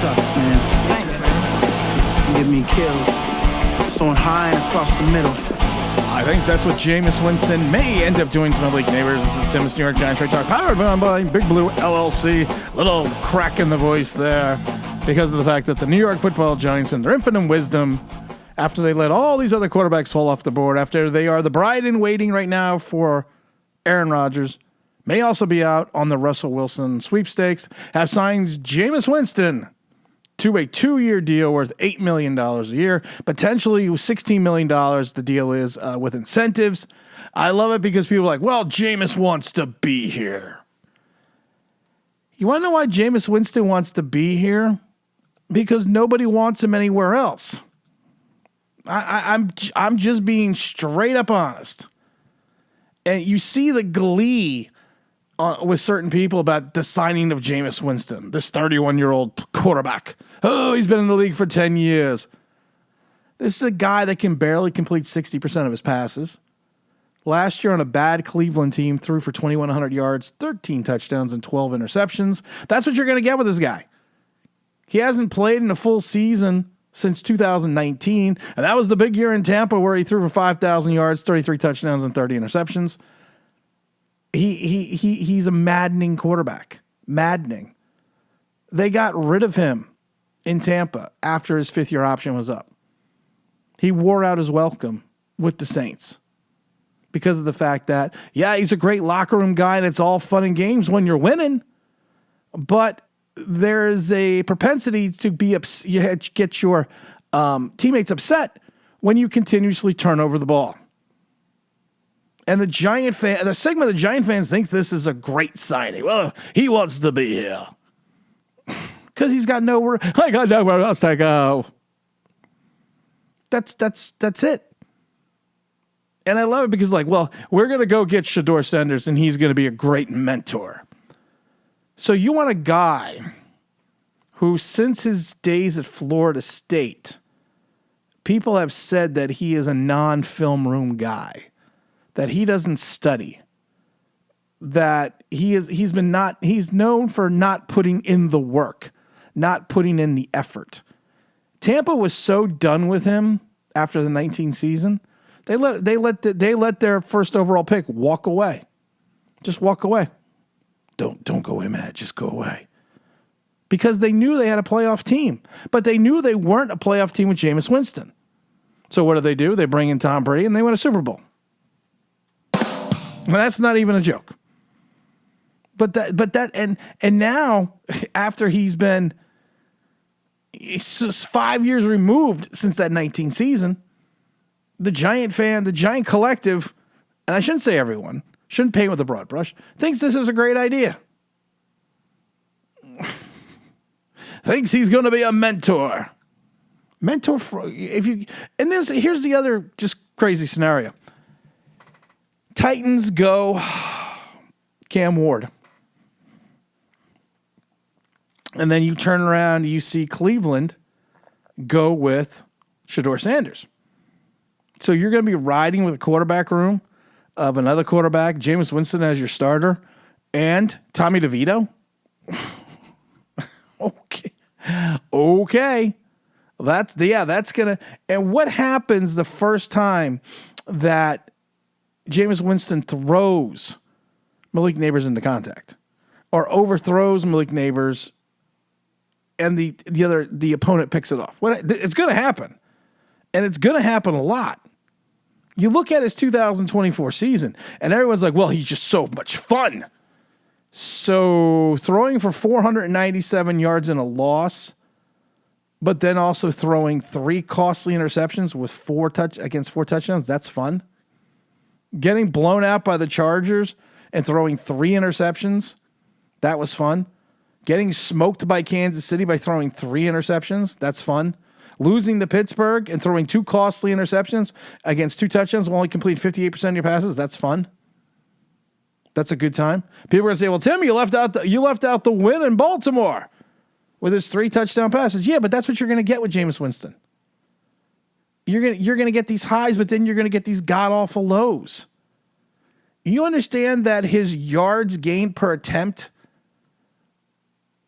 sucks, man. Thanks, man. Get me killed. Just throwing high and across the middle. I think that's what Jameis Winston may end up doing to my league neighbors. This is Tim's New York Giants Straight Talk, powered by Big Blue LLC. Little crack in the voice there because of the fact that the New York Football Giants, in their infinite wisdom, after they let all these other quarterbacks fall off the board, after they are the bride in waiting right now for Aaron Rodgers, may also be out on the Russell Wilson sweepstakes, have signed Jameis Winston to a 2-year deal worth $8 million a year, potentially $16 million. The deal is with incentives. I love it because people are like, well, Jameis wants to be here. You want to know why Jameis Winston wants to be here? Because nobody wants him anywhere else. I'm just being straight up honest. And you see the glee with certain people about the signing of Jameis Winston, this 31-year-old quarterback. Oh, he's been in the league for 10 years. This is a guy that can barely complete 60% of his passes. Last year on a bad Cleveland team, threw for 2,100 yards, 13 touchdowns, and 12 interceptions. That's what you're going to get with this guy. He hasn't played in a full season since 2019, and that was the big year in Tampa where he threw for 5,000 yards, 33 touchdowns, and 30 interceptions. He's a maddening quarterback. Maddening. They got rid of him in Tampa after his 5th-year option was up. He wore out his welcome with the Saints because of the fact that, yeah, he's a great locker room guy, and it's all fun and games when you're winning, but there's a propensity to be get your teammates upset when you continuously turn over the ball. And the segment of the Giant fans think this is a great signing. Well, he wants to be here because he's got nowhere. I got nowhere else to go. That's it. And I love it because, like, well, we're gonna go get Shedeur Sanders, and he's gonna be a great mentor. So you want a guy who, since his days at Florida State, people have said that he is a non-film room guy, that he doesn't study, that he's known for not putting in the work, not putting in the effort. Tampa was so done with him after the 19 season, they let their first overall pick walk away. Just walk away. Don't go away, Matt. Just go away. Because they knew they had a playoff team. But they knew they weren't a playoff team with Jameis Winston. So what do? They bring in Tom Brady and they win a Super Bowl. And that's not even a joke. But now, after he's 5 years removed since that 19 season, the Giant collective, and I shouldn't say everyone, shouldn't paint with a broad brush, thinks this is a great idea. Thinks he's going to be a mentor. Mentor for here's the other just crazy scenario. Titans go Cam Ward. And then you turn around, you see Cleveland go with Shedeur Sanders. So you're going to be riding with a quarterback room of another quarterback, Jameis Winston as your starter, and Tommy DeVito? Okay. That's going to... And what happens the first time that Jameis Winston throws Malik Nabers into contact or overthrows Malik Nabers and the opponent picks it off? It's going to happen. And it's going to happen a lot. You look at his 2024 season, and everyone's like, well, he's just so much fun. So throwing for 497 yards in a loss, but then also throwing 3 costly interceptions with 4 touchdowns, that's fun. Getting blown out by the Chargers and throwing 3 interceptions, that was fun. Getting smoked by Kansas City by throwing 3 interceptions, that's fun. Losing to Pittsburgh and throwing 2 costly interceptions against 2 touchdowns while only complete 58% of your passes, that's fun. That's a good time. People are going to say, well, Tim, you left out the win in Baltimore with his 3 touchdown passes. Yeah, but that's what you're going to get with Jameis Winston. You're going to get these highs, but then you're going to get these god-awful lows. You understand that his yards gained per attempt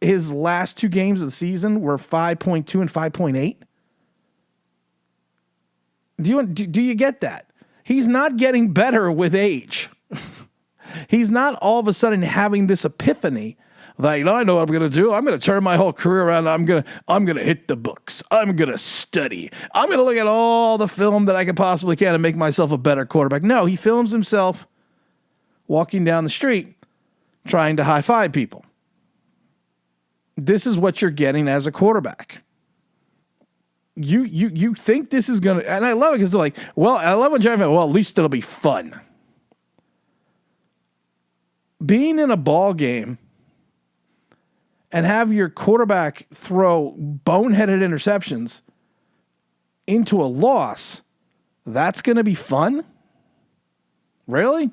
his last 2 games of the season were 5.2 and 5.8? Do you get that? He's not getting better with age. He's not all of a sudden having this epiphany that, I know what I'm going to do. I'm going to turn my whole career around. I'm going to hit the books. I'm going to study. I'm going to look at all the film that I can possibly can and make myself a better quarterback. No, he films himself walking down the street trying to high-five people. This is what you're getting as a quarterback. You think this is going to, and I love it because they're like, well, I love when Giant fans, well, at least it'll be fun. Being in a ball game and have your quarterback throw boneheaded interceptions into a loss, that's going to be fun? Really?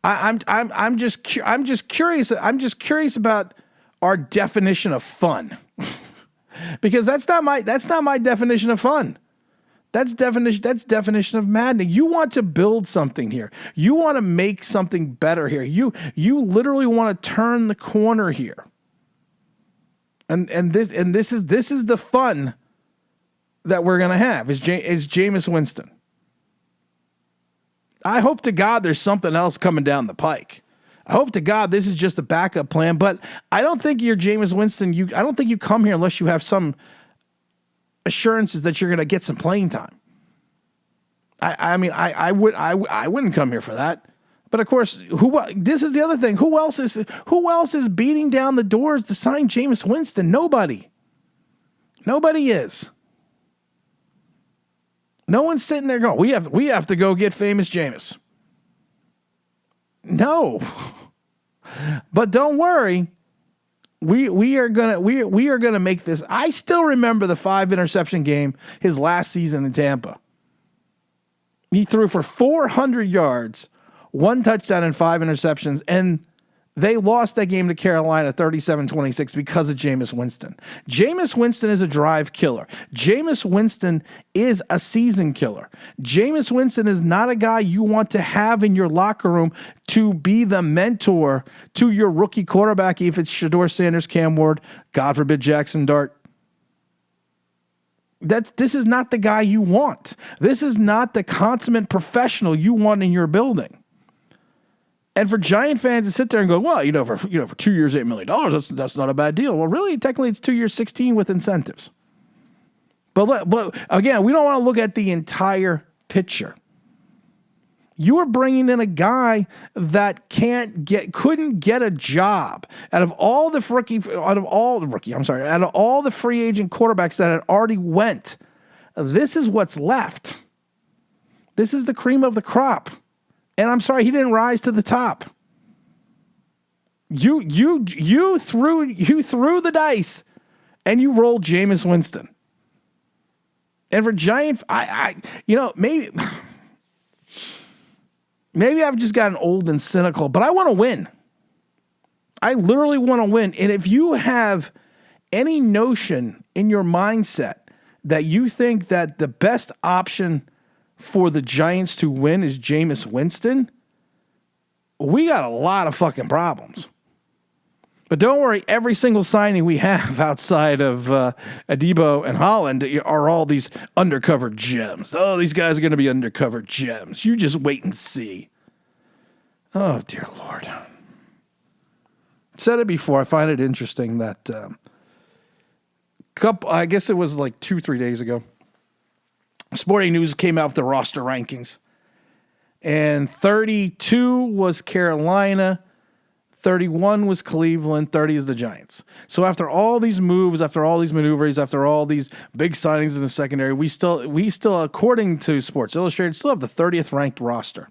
I'm just curious. I'm just curious about our definition of fun. Because that's not my definition of fun. That's definition of maddening. You want to build something here. You want to make something better here. You literally want to turn the corner here. And this is the fun that we're gonna have is Jameis Winston. I hope to God there's something else coming down the pike. I hope to God this is just a backup plan, but I don't think you're Jameis Winston. I don't think you come here unless you have some assurances that you're going to get some playing time. I wouldn't come here for that. But of course, this is the other thing. Who else is beating down the doors to sign Jameis Winston? Nobody. Nobody is. No one's sitting there going, we have to go get famous Jameis. No. But don't worry. We are gonna make this. I still remember the 5 interception game his last season in Tampa. He threw for 400 yards, 1 touchdown and 5 interceptions, and they lost that game to Carolina 37-26 because of Jameis Winston. Jameis Winston is a drive killer. Jameis Winston is a season killer. Jameis Winston is not a guy you want to have in your locker room to be the mentor to your rookie quarterback, if it's Shedeur Sanders, Cam Ward, God forbid Jackson Dart. This is not the guy you want. This is not the consummate professional you want in your building. And for Giant fans to sit there and go, well, for 2 years, $8 million, that's not a bad deal. Well, really, technically, it's 2 years, 16 with incentives. But again, we don't want to look at the entire picture. You are bringing in a guy that couldn't get a job out of all the free agent quarterbacks that had already went. This is what's left. This is the cream of the crop. And I'm sorry, he didn't rise to the top. You threw the dice and you rolled Jameis Winston. And for Giant, maybe I've just gotten old and cynical, but I want to win. I literally want to win. And if you have any notion in your mindset that you think that the best option for the Giants to win is Jameis Winston, we got a lot of fucking problems. But don't worry, every single signing we have outside of Adebo and Holland are all these undercover gems. Oh, these guys are going to be undercover gems. You just wait and see. Oh, dear Lord. Said it before. I find it interesting that I guess it was like 2-3 days ago, Sporting News came out with the roster rankings. And 32 was Carolina, 31 was Cleveland, 30 is the Giants. So after all these moves, after all these maneuvers, after all these big signings in the secondary, we still, according to Sports Illustrated, still have the 30th ranked roster.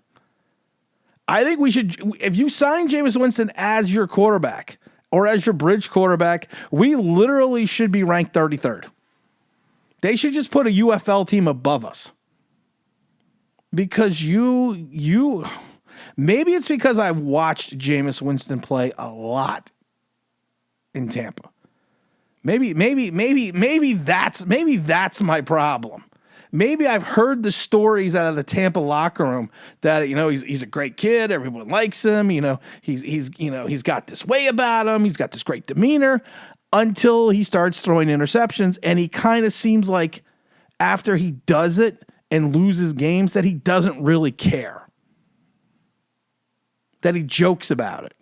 I think we should, if you sign Jameis Winston as your quarterback or as your bridge quarterback, we literally should be ranked 33rd. They should just put a UFL team above us. Because maybe it's because I've watched Jameis Winston play a lot in Tampa. Maybe that's my problem. maybe I've heard the stories out of the Tampa locker room that, he's a great kid. Everyone likes him. He's got this way about him. He's got this great demeanor until he starts throwing interceptions. And he kind of seems like after he does it and loses games that he doesn't really care, that he jokes about it.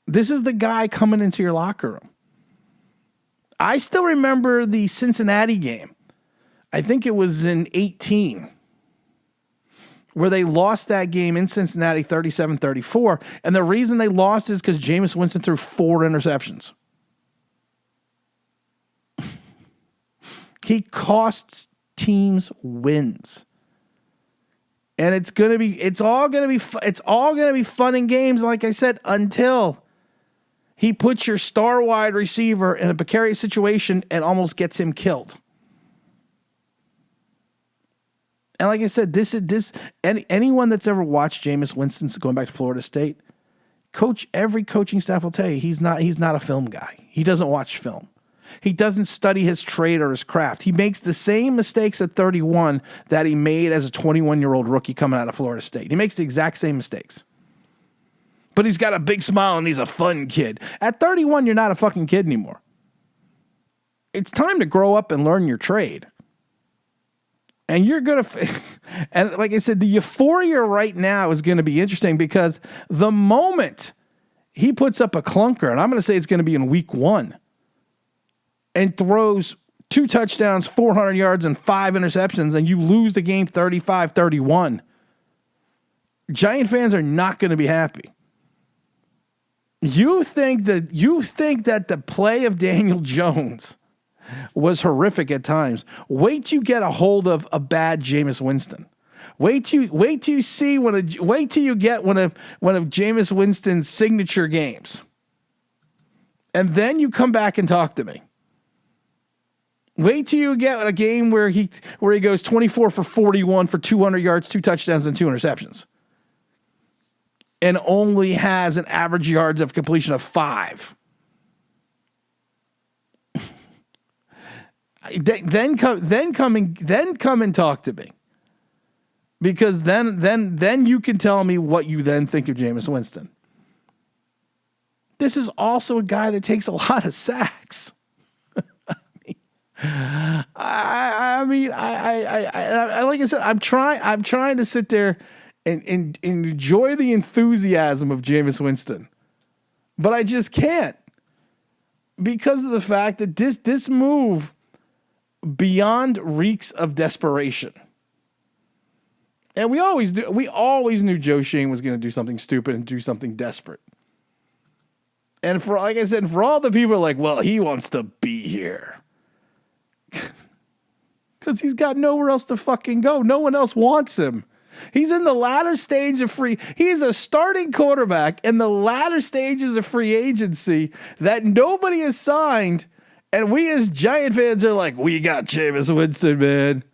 This is the guy coming into your locker room. I still remember the Cincinnati game. I think it was in 2018 where they lost that game in Cincinnati 37-34. And the reason they lost is because Jameis Winston threw 4 interceptions. He costs teams wins. And it's all gonna be fun and games, like I said, until he puts your star wide receiver in a precarious situation and almost gets him killed. And like I said, anyone that's ever watched Jameis Winston going back to Florida State, every coaching staff will tell you he's not a film guy. He doesn't watch film. He doesn't study his trade or his craft. He makes the same mistakes at 31 that he made as a 21-year-old rookie coming out of Florida State. He makes the exact same mistakes. But he's got a big smile and he's a fun kid. At 31, you're not a fucking kid anymore. It's time to grow up and learn your trade. And you're going to, and like I said, the euphoria right now is going to be interesting because the moment he puts up a clunker, and I'm going to say it's going to be in week 1, and throws 2 touchdowns, 400 yards, and 5 interceptions, and you lose the game 35-31, Giant fans are not going to be happy. You think that the play of Daniel Jones was horrific at times. Wait till you get a hold of a bad Jameis Winston. Wait till you get one of Jameis Winston's signature games. And then you come back and talk to me. Wait till you get a game where he goes 24 for 41 for 200 yards, 2 touchdowns, and 2 interceptions. And only has an average yards of completion of 5. Then come and talk to me. Because then you can tell me what you then think of Jameis Winston. This is also a guy that takes a lot of sacks. I mean, like I said, I'm trying to sit there and enjoy the enthusiasm of Jameis Winston, but I just can't because of the fact that this move beyond reeks of desperation. And we always knew Joe Shane was going to do something stupid and do something desperate. And for, like I said, for all the people like, well, he wants to be here. Because he's got nowhere else to fucking go. No one else wants him. He's in the latter stage of free. He's a starting quarterback in the latter stages of free agency that nobody has signed. And we as Giant fans are like, we got Jameis Winston, man.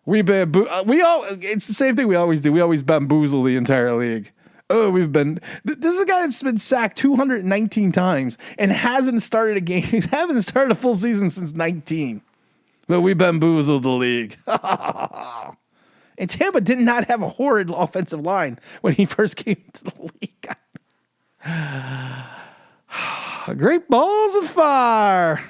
It's the same thing we always do. We always bamboozle the entire league. Oh, this is a guy that's been sacked 219 times and hasn't started a game. He hasn't started a full season since 19. But we bamboozled the league. And Tampa did not have a horrid offensive line when he first came into the league. Great balls of fire.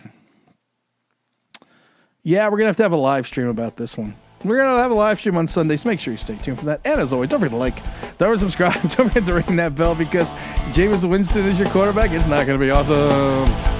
Yeah, we're going to have a live stream about this one. We're going to have a live stream on Sunday, so make sure you stay tuned for that. And as always, don't forget to like, don't forget to subscribe, don't forget to ring that bell because Jameis Winston is your quarterback. It's not going to be awesome.